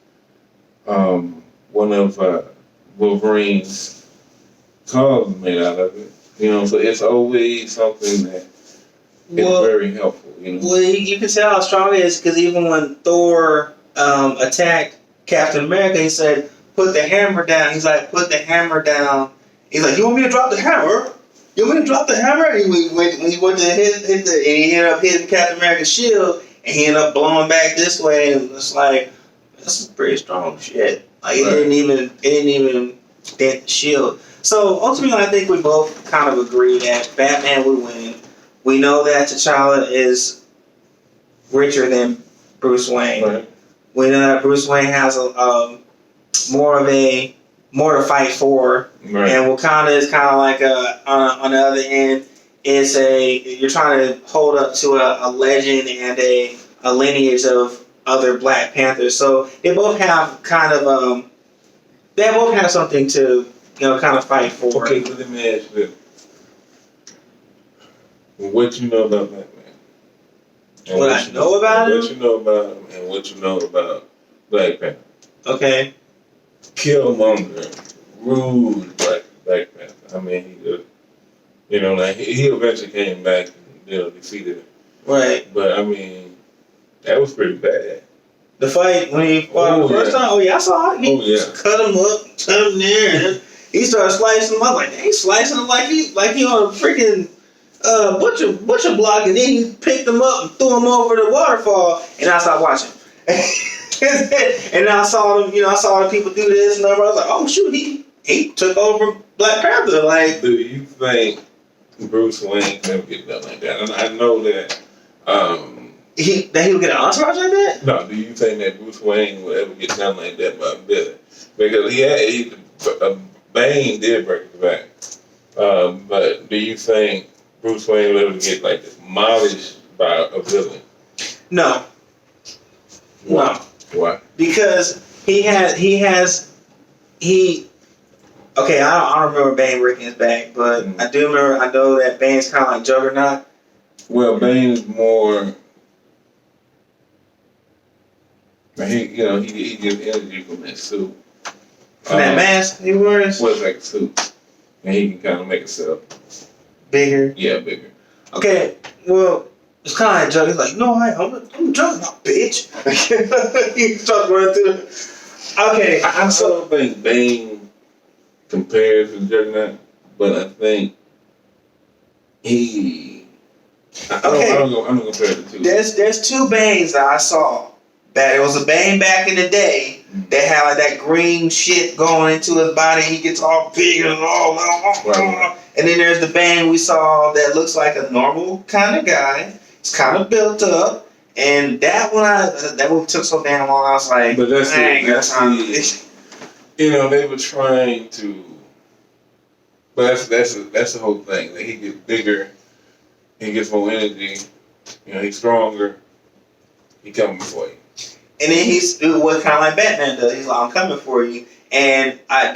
one of Wolverine's cars made out of it. So it's always something that is very helpful. Well, you can tell how strong it is because even when Thor attacked Captain America, he said, "Put the hammer down." He's like, "Put the hammer down." He's like, "You want me to drop the hammer? You want me to drop the hammer?" And he went to hit and he ended up hitting Captain America's shield, and he ended up blowing back this way. And it's like, that's some pretty strong shit. Like it didn't even dent the shield. So ultimately, I think we both kind of agree that Batman would win. We know that T'Challa is richer than Bruce Wayne. Right. We know that Bruce Wayne has more to fight for, right. And Wakanda is kind of like on the other end. You're trying to hold up to a legend and a lineage of other Black Panthers. So they both have kind of something to kind of fight for. Okay, let me ask you this. What you know about Batman? What I know about him? What you know about him and what you know about Black Panther. Okay. Killmonger, rude Black Panther. I mean, he eventually came back and defeated him. Right. But I mean, that was pretty bad. The fight when he fought the first time. Oh yeah, I saw it. He cut him up, cut him there, and he started slicing him up. Like he's slicing him like he on a freaking butcher block, and then he picked him up and threw him over the waterfall, and I stopped watching. And I saw them, I saw the people do this, and I was like, oh shoot, he took over Black Panther. Like, do you think Bruce Wayne can ever get done like that? And I know that he would get an entourage like that. No, do you think that Bruce Wayne will ever get done like that by Billy? Because Bane did break his back, but do you think Bruce Wayne will ever get like demolished by a villain? No. Why? No. Why? Because okay, I don't remember Bane breaking his back, but I know that Bane's kind of like Juggernaut. Well, Bane's more. He gets energy from that suit. From that mask he wears? Well, it's like a suit. And he can kind of make himself bigger. Yeah, bigger. Okay, well, it's kind of like Joe. He's like, no, I'm drunk, not bitch. He starts running through. Okay, I don't think Bane compares to Juggernaut, but I think he. I don't compare the two. There's two Banes that I saw. That it was a Bane back in the day that had like that green shit going into his body. He gets all big and all. Right. And then there's the Bane we saw that looks like a normal kind of guy. It's kind of built up. And that one took so damn long. I was like, but they were trying to. But that's the whole thing. Like, he gets bigger, he gets more energy. He's stronger. He coming for you. And then he's what kind of like Batman does. He's like, I'm coming for you. And I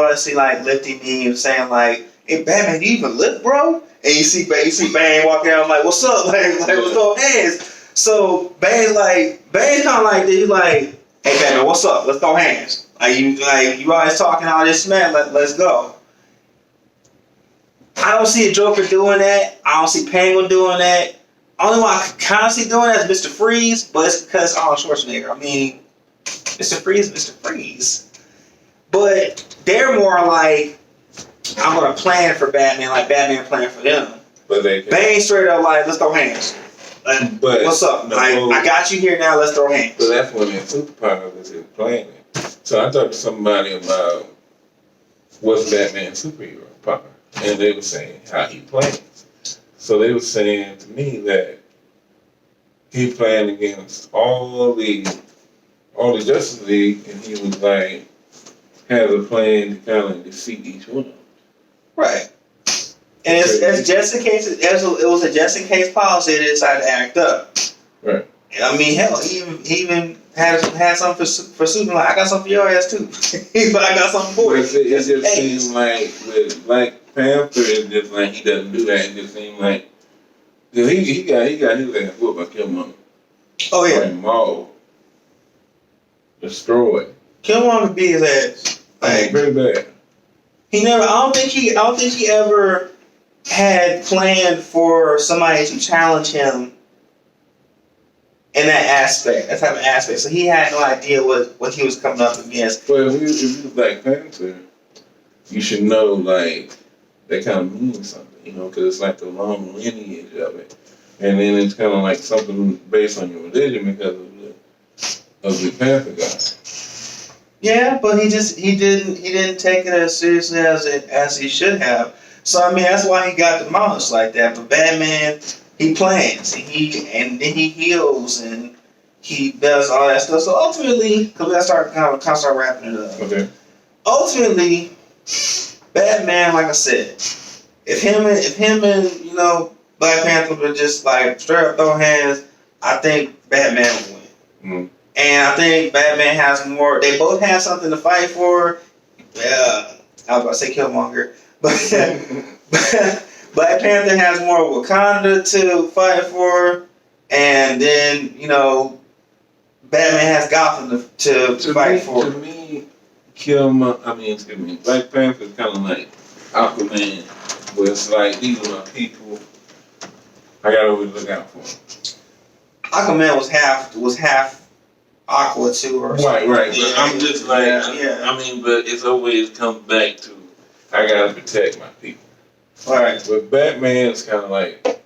would see like lifting me and saying like, hey Batman, you even lift, bro? And you see Bane walking out, I'm like, what's up? Like what's up, hands? So Bane's kind of like, he's like, hey Batman, what's up? Let's throw hands. You always talking all this smack. Let's go. I don't see a Joker doing that. I don't see Penguin doing that. Only one I kind of see doing that is Mr. Freeze, but it's because Arnold Schwarzenegger. I mean, Mr. Freeze. But they're more like, I'm going to plan for Batman, like Batman planned for them. But Bane straight up like, let's throw hands. But what's up? I got you here now, let's throw hands. So that's one of the superpowers is his planning. So I talked to somebody about what's Batman's superhero power, and they were saying how he plans. So they were saying to me that he planned against all the Justice League, and he was like has a plan to kind of defeat each one of them. Right. And it's just in case it was a just in case policy they decided to act up. Right. I mean, hell, he even had something for Superman. Like, I got something for your ass too. He's like, I got something for you. It just seems like with Black Panther, it's just like he doesn't do that. It just seems like he got his ass whooped by Killmonger. Oh yeah. Like mauled, destroyed. Killmonger beat his ass. Like pretty bad. I don't think he ever had planned for somebody to challenge him in that type of aspect. So he had no idea what he was coming up against. Well, if you Black Panther, you should know like that kind of means something, because it's like the long lineage of it, and then it's kind of like something based on your religion because of the Panther guy. Yeah, but he didn't take it as seriously as he should have. So I mean that's why he got demolished like that. But Batman, he plans and he heals and he does all that stuff. So ultimately, because we gotta start wrapping it up. Okay. Ultimately, Batman, like I said, if him and Black Panther would just like straight up throw hands, I think Batman would win. Mm. And I think Batman has more. They both have something to fight for. I was about to say Killmonger, but Black Panther has more Wakanda to fight for, and then Batman has Gotham to fight for. To me, Black Panther is kind of like Aquaman, where it's like these are my people. I gotta always look out for them. Aquaman was half Aqua too, or something. Right. But I'm just like, but it's always comes back to I gotta protect my people. All right. But Batman's kind of like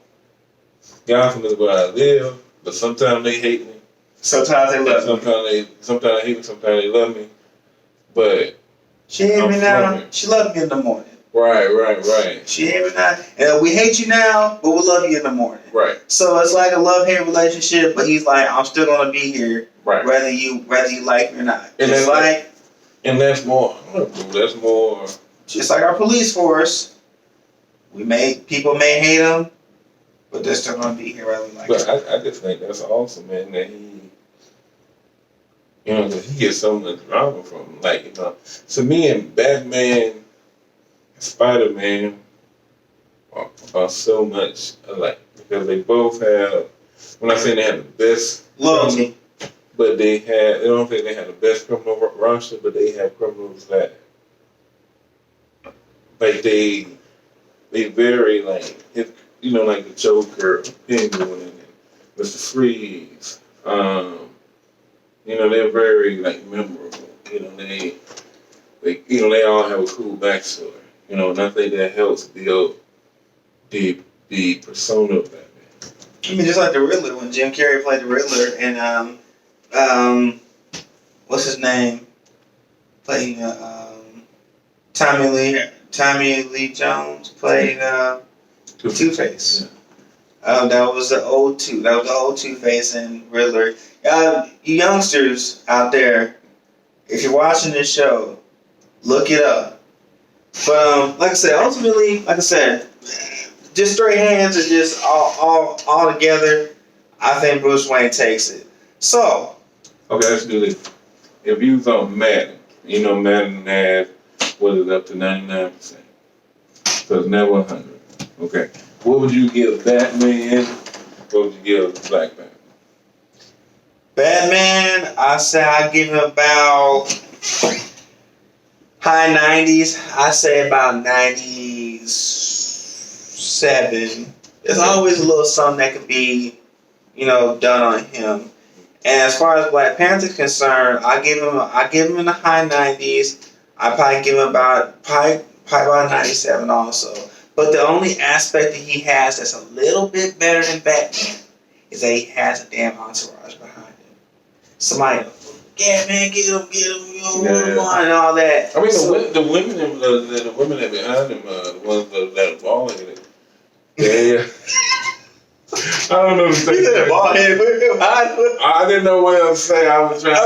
Gotham is where I live, but sometimes they hate me. Sometimes they love me. Sometimes they hate me. Sometimes they love me. But she hate me now. She loved me in the morning. Right. She hate me now, and we hate you now, but we'll love you in the morning. Right. So it's like a love-hate relationship, but he's like, I'm still gonna be here, right? Whether you like me or not. And it's like, and that's more. That's more. Just like our police force. People may hate him, but they're still gonna be here whether we like. But I just think that's awesome, man. That he gets so much drama from to me and Batman. Spider-Man are so much alike. because they both have. When I say they have the best Loyalty. but they had. I don't think they have the best criminal roster, but they have criminals that like they very like like the Joker, Penguin, and Mr. Freeze. They're very like memorable. They all have a cool backstory. And I think that helps build the persona of Batman. I mean, just like the Riddler, when Jim Carrey played the Riddler, and what's his name? Playing Tommy Lee Jones played Two-Face. That was the old Two-Face and Riddler. You youngsters out there, if you're watching this show, look it up. But like I said, ultimately, just straight hands and just all together, I think Bruce Wayne takes it. So, okay, let's do this. If you was on Madden, Madden has what is up to 99%, so it's never 100. Okay, what would you give Batman? What would you give Black Batman? Batman, I say I give him about high 90s. I say about 97. There's always a little something that could be, done on him. And as far as Black Panther is concerned, I give him in the high 90s. I probably give him about 97 also. But the only aspect that he has that's a little bit better than Batman is that he has a damn entourage behind him. Somebody, yeah, man, get him, and all that. I mean, the women that behind him, the ones that are bald headed. Yeah. I don't know the thing. He said bald headed. I didn't know what else to say. I was trying to.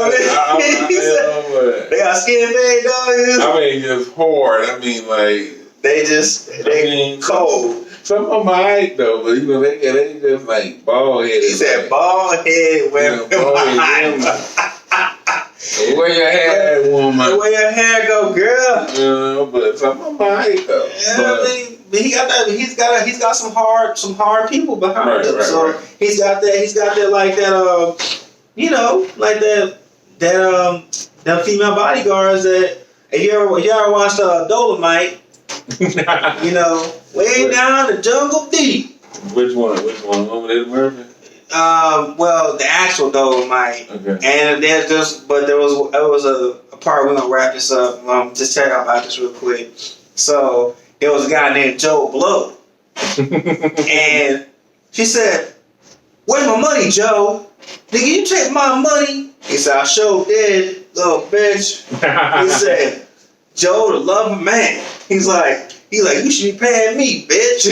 They got skin fade, dog. I mean, just hard. I mean, like they cold. Some of them alright though, but they just like bald headed. He said bald headed women. Where your hair, woman? Where your hair go, girl? But some of them alright though. Yeah, but he got that. He's got some hard people behind him. So he's got that like that. Like them female bodyguards that if you ever watched Dolomite. Way down the jungle deep. Which one? Over there, Murphy? Well, the actual Dolomite. Okay. And there was a part. We're gonna wrap this up. Just tell you about this real quick. So there was a guy named Joe Blow, and she said, "Where's my money, Joe? Nigga, you take my money?" He said, "I sure did, little bitch." He said, "Joe, the love of man." He's like, you should be paying me, bitch.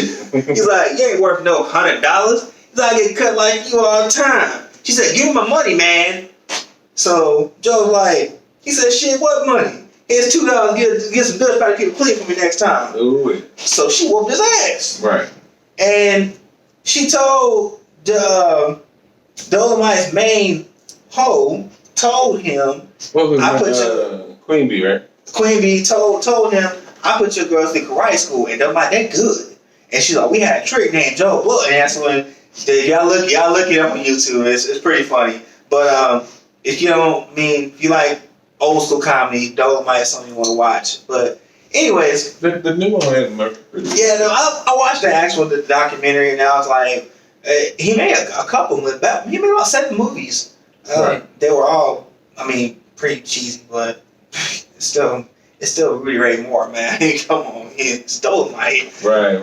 He's like, you ain't worth no $100. He's like, I get cut like you all the time. She said, give me my money, man. So Joe's like, he said, shit, what money? Here's $2. Get some Dutch powder to keep it clean for me next time. Ooh. So she whooped his ass. Right. And she told Dolomite's main hoe, told him, what was Queen Bee, right? Queen Bee told him, I put your girls through karate school, and they're like, they're good. And she's like, we had a trick named Joe Blood, and that's when y'all look it up on YouTube. It's pretty funny. But if you like old school comedy, Dolomite is something you want to watch. But anyways, the new one had Murphy. Yeah, no, I watched the actual documentary, and I was like, he made a couple with that. He made about 7 movies. Right. They were all, pretty cheesy, but it's still Rudy Ray Moore, man. Come on, it's Dolomite. Right.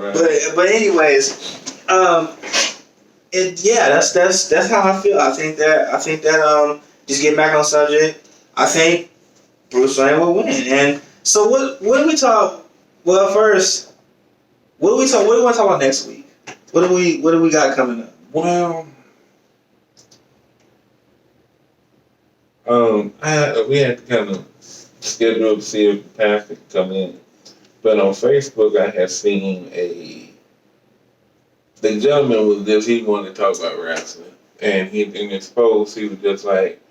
But anyways, that's how I feel. I think that just getting back on subject, I think Bruce Wayne will win. And so what do we talk? Well, first, what do we want to talk about next week? What do we got coming up? Well, we had to kind of schedule to see if the Panther could come in. But on Facebook, I had seen the gentleman he wanted to talk about wrestling. And in his post, he was just like,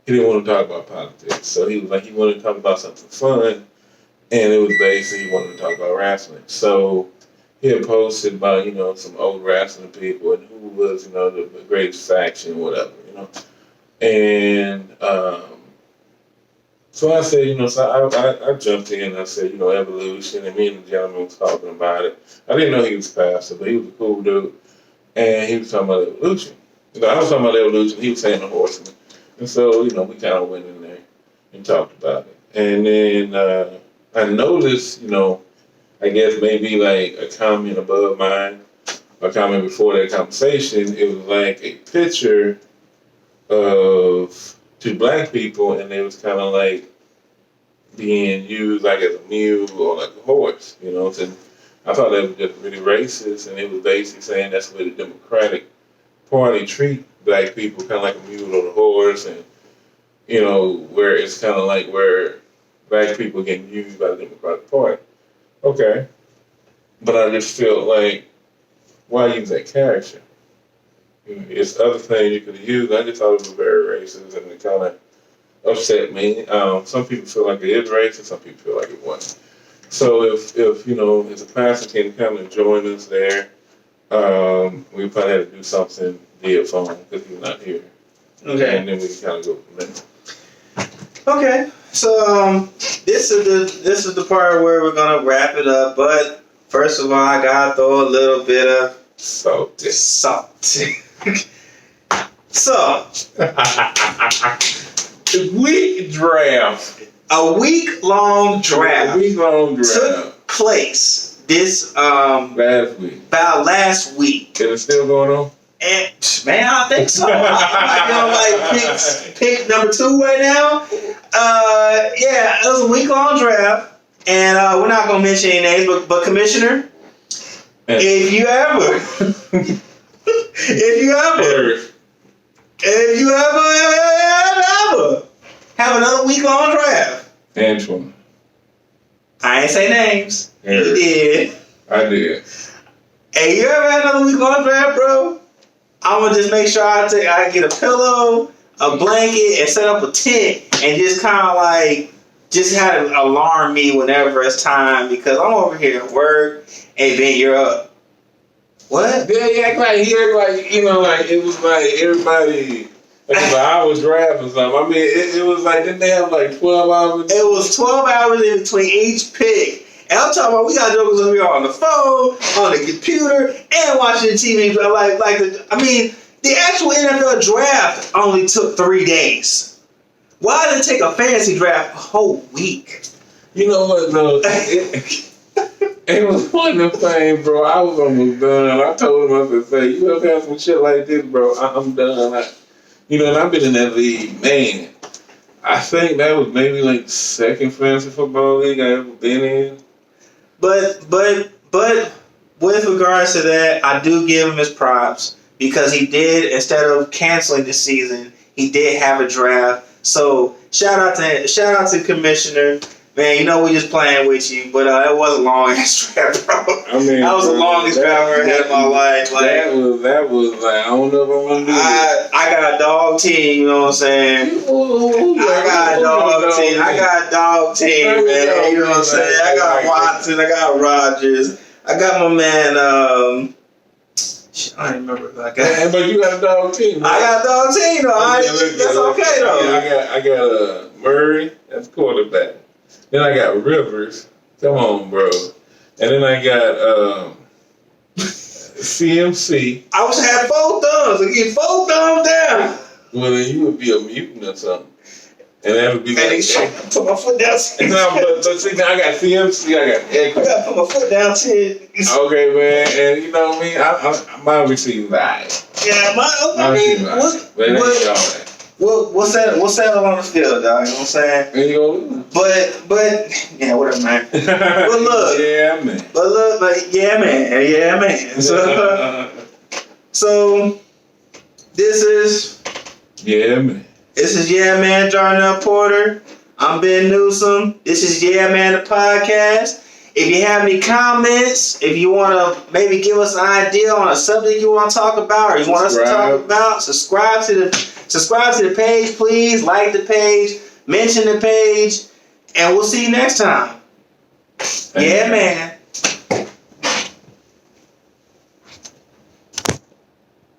he didn't want to talk about politics. So he was like, he wanted to talk about something fun. And it was basically he wanted to talk about wrestling. So he had posted about, some old wrestling people and who was, the greatest faction, whatever, And so I said, so I jumped in and I said, evolution, and me and the gentleman was talking about it. I didn't know he was a pastor, but he was a cool dude. And he was talking about evolution. I was talking about evolution, he was saying the horseman. And so, we kind of went in there and talked about it. And then I noticed, I guess maybe like a comment above mine, a comment before that conversation, it was like a picture of two black people, and they was kind of like being used like as a mule or like a horse, So I thought that was just really racist, and it was basically saying that's the way the Democratic Party treat black people, kind of like a mule or a horse, and where it's kind of like where black people getting used by the Democratic Party. Okay, but I just felt like, why use that character? It's other things you could have used. I just thought it was very racist, and it kind of upset me. Some people feel like it is racist, some people feel like it wasn't. So if if the pastor can come and join us there, we probably had to do something via phone because he's not here. Okay. And then we can kind of go from there. Okay. So this is the part where we're gonna wrap it up. But first of all, I gotta throw a little bit of salt. So week draft. A week-long draft took place this last week. About last week. Is it still going on? And man, I think so. I might be on pick number 2 right now. Yeah, it was a week-long draft, and we're not gonna mention any names, but Commissioner, if you ever have another week-long draft, Antoine, I ain't say names. Eric. You did. I did. Hey, you ever had another week-long draft, bro? I'm gonna just make sure I get a pillow, a blanket, and set up a tent, and just kind of like just have it alarm me whenever it's time, because I'm over here at work. Hey Ben, you're up. What? Yeah, he act like like it was like everybody. Like an hour draft or something. I mean, it was like, didn't they have like 12 hours? It was 12 hours in between each pick. And I'm talking about, we got jokers over here on the phone, on the computer, and watching the TV. The actual NFL draft only took 3 days. Why did it take a fantasy draft a whole week? You know what, though? It was one of the things, bro. I was almost done. I told him, I said, you ever have some shit like this, bro? I'm done. And I've been in that league, man. I think that was maybe like the second fantasy football league I ever been in. But with regards to that, I do give him his props, because he did, instead of canceling the season, he did have a draft. So shout out to Commissioner. Man, we just playing with you, but that was a long ass draft, bro. I mean, that was the longest draft I ever had in my life. Like, that was like, I don't know if I want to do that. I got a dog team, you know what I'm saying? I got a dog team, man. You know what I'm saying? I got Watson, I got Rodgers, I got my man. I don't remember. But you got a dog team. Man. I got a dog team, though. That's okay, though. I got Murray, that's quarterback. Then I got Rivers. Come on, bro. And then I got CMC. I was had 4 thumbs. I get 4 thumbs down. Well, then you would be a mutant or something. And that would be like... And put my foot down. But see, now I got CMC, I got X. I got to put my foot down, Ted. Okay, man. And you know what I mean? My receiver right. Yeah, we'll settle on the field, dog. You know what I'm saying? And you go, but yeah, whatever, man. But look, yeah, man. Yeah, man. So this is Yeah Man, Jarnell Porter. I'm Ben Newsom. This is Yeah Man, the podcast. If you have any comments, if you want to maybe give us an idea on a subject you want to talk about, or you want us to talk about, subscribe to the page, please. Like the page, mention the page, and we'll see you next time. Yeah, man.